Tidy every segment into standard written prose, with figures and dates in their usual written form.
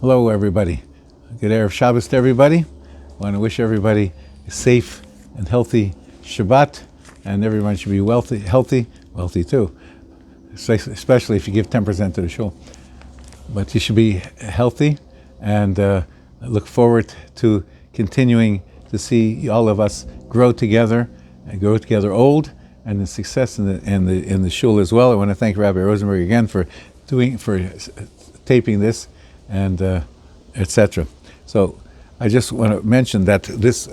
Hello, everybody. Good Erev Shabbos to everybody. I want to wish everybody a safe and healthy Shabbat, and everyone should be healthy too, especially if you give 10% to the shul. But you should be healthy, and I look forward to continuing to see all of us grow together and grow together old, and the success in the shul as well. I want to thank Rabbi Rosenberg again for taping this, and etc. So I just want to mention that this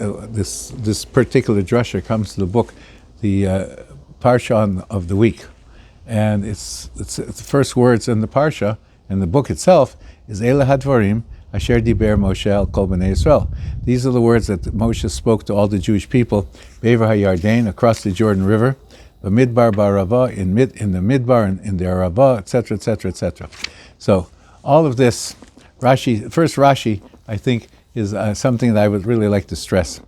particular drasha comes to the book, the Parsha of the week, and it's the first words in the Parsha, and the book itself is Eile HaDvarim Asher Diber Moshe al Kol Bnei Yisrael. These are the words that Moshe spoke to all the Jewish people, Be'er HaYarden, across the Jordan River, B'midbar Ba'arava, in the Midbar, and in the Arava, etc., etc., etc. So all of this, Rashi, I think, is something that I would really like to stress.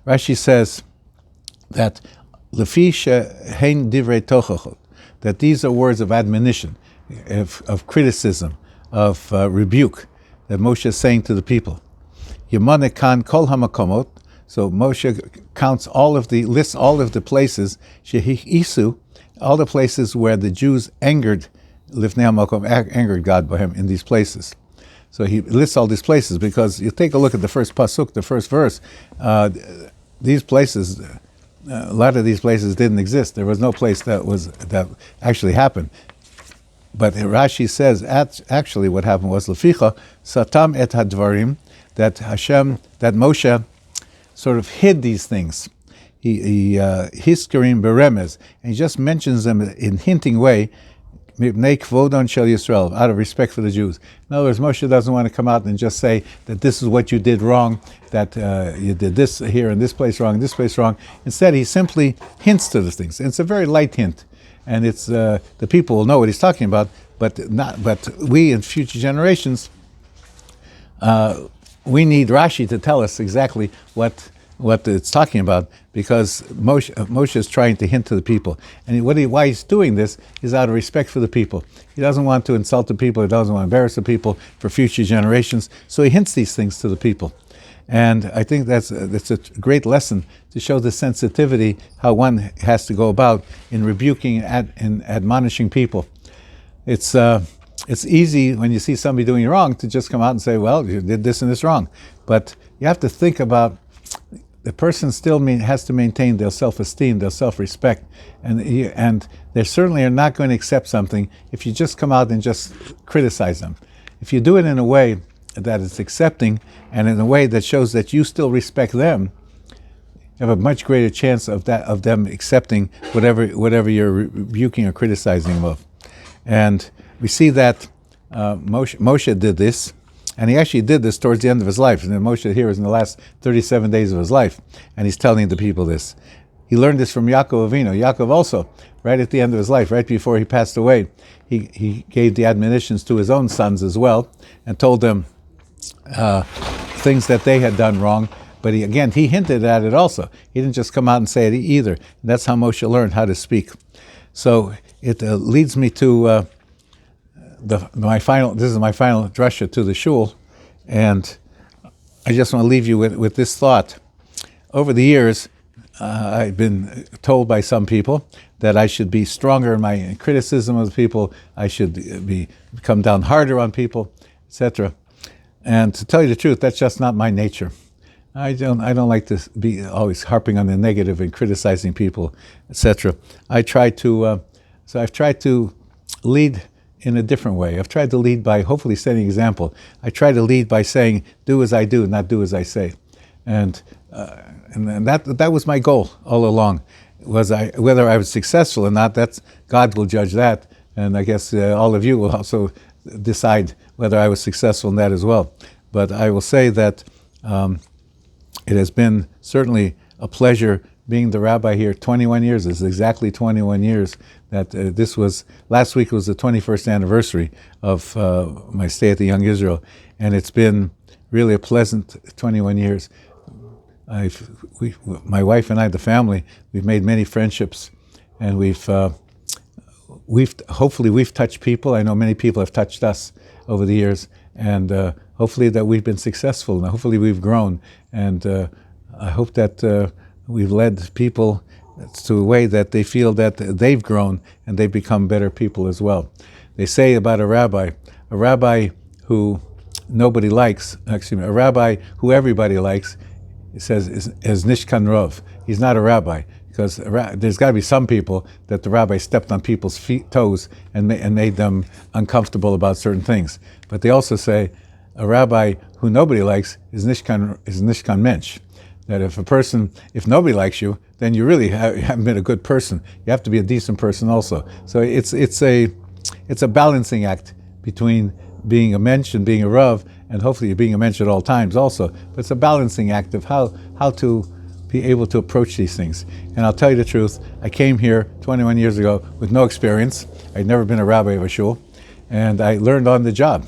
Rashi says that Lefi she'hein divrei tochachot, that these are words of admonition, of criticism, of rebuke, that Moshe is saying to the people. Yemane kan kol hamakomot, so Moshe lists all of the places, shehi'isu, all the places where the Jews angered God by him in these places. So he lists all these places because you take a look at the first pasuk, the first verse. These places, a lot of these places didn't exist. There was no place that actually happened. But Rashi says actually what happened was Leficha satam et hadvarim, that Moshe sort of hid these things. He hiskarim beremez, and he just mentions them in hinting way. Mipnei kvodon shel Yisrael, out of respect for the Jews. In other words, Moshe doesn't want to come out and just say that this is what you did wrong, that you did this here and this place wrong, this place wrong. Instead, he simply hints to the things. And it's a very light hint, and it's the people will know what he's talking about, but we in future generations, we need Rashi to tell us exactly what it's talking about, because Moshe is trying to hint to the people. And why he's doing this is out of respect for the people. He doesn't want to insult the people, he doesn't want to embarrass the people for future generations, so he hints these things to the people. And I think that's a great lesson to show the sensitivity, how one has to go about in rebuking and admonishing people. It's easy when you see somebody doing wrong to just come out and say, well, you did this and this wrong. But you have to think about the person still has to maintain their self-esteem, their self-respect, and they certainly are not going to accept something if you just come out and just criticize them. If you do it in a way that is accepting and in a way that shows that you still respect them, you have a much greater chance of them accepting whatever you're rebuking or criticizing them of. And we see that Moshe did this. And he actually did this towards the end of his life. And Moshe here is in the last 37 days of his life. And he's telling the people this. He learned this from Yaakov Avinu. Yaakov also, right at the end of his life, right before he passed away, he gave the admonitions to his own sons as well, and told them things that they had done wrong. But he hinted at it also. He didn't just come out and say it either. And that's how Moshe learned how to speak. So it leads me to this is my final drasha to the shul, and I just want to leave you with this thought. Over the years, I've been told by some people that I should be stronger in my criticism of people, I should come down harder on people, etc. And to tell you the truth, that's just not my nature. I don't like to be always harping on the negative and criticizing people, etc. I've tried to lead in a different way. I've tried to lead by hopefully setting an example. I try to lead by saying, do as I do, not do as I say. And that was my goal all along. Whether I was successful or not, God will judge that. And I guess all of you will also decide whether I was successful in that as well. But I will say that it has been certainly a pleasure being the rabbi here. 21 years, it's exactly 21 years that last week was the 21st anniversary of my stay at the Young Israel, and it's been really a pleasant 21 years. My wife and I, the family, we've made many friendships, and we've touched people. I know many people have touched us over the years, and hopefully that we've been successful, and hopefully we've grown, and I hope that we've led people to a way that they feel that they've grown and they've become better people as well. They say about a rabbi who nobody likes, a rabbi who everybody likes, it says is Nishkan Rov. He's not a rabbi, because there's got to be some people that the rabbi stepped on people's toes and made them uncomfortable about certain things. But they also say a rabbi who nobody likes is Nishkan Mensch. That if nobody likes you, then you really haven't been a good person. You have to be a decent person also. So it's a balancing act between being a mensch and being a rav, and hopefully you're being a mensch at all times also. But it's a balancing act of how to be able to approach these things. And I'll tell you the truth, I came here 21 years ago with no experience. I'd never been a rabbi of a shul, and I learned on the job.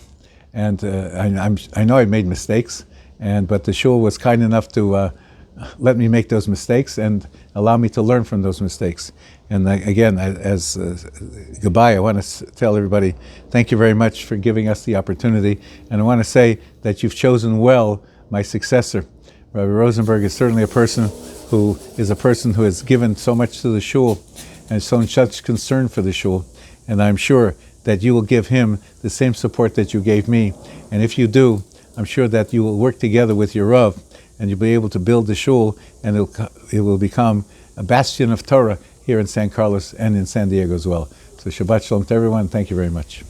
And I know I made mistakes, but the shul was kind enough to let me make those mistakes and allow me to learn from those mistakes. And again, as goodbye, I want to tell everybody, thank you very much for giving us the opportunity. And I want to say that you've chosen well my successor. Rabbi Rosenberg is certainly a person who has given so much to the shul and shown such concern for the shul. And I'm sure that you will give him the same support that you gave me. And if you do, I'm sure that you will work together with your Rav, and you'll be able to build the shul, and it will become a bastion of Torah here in San Carlos and in San Diego as well. So Shabbat Shalom to everyone. Thank you very much.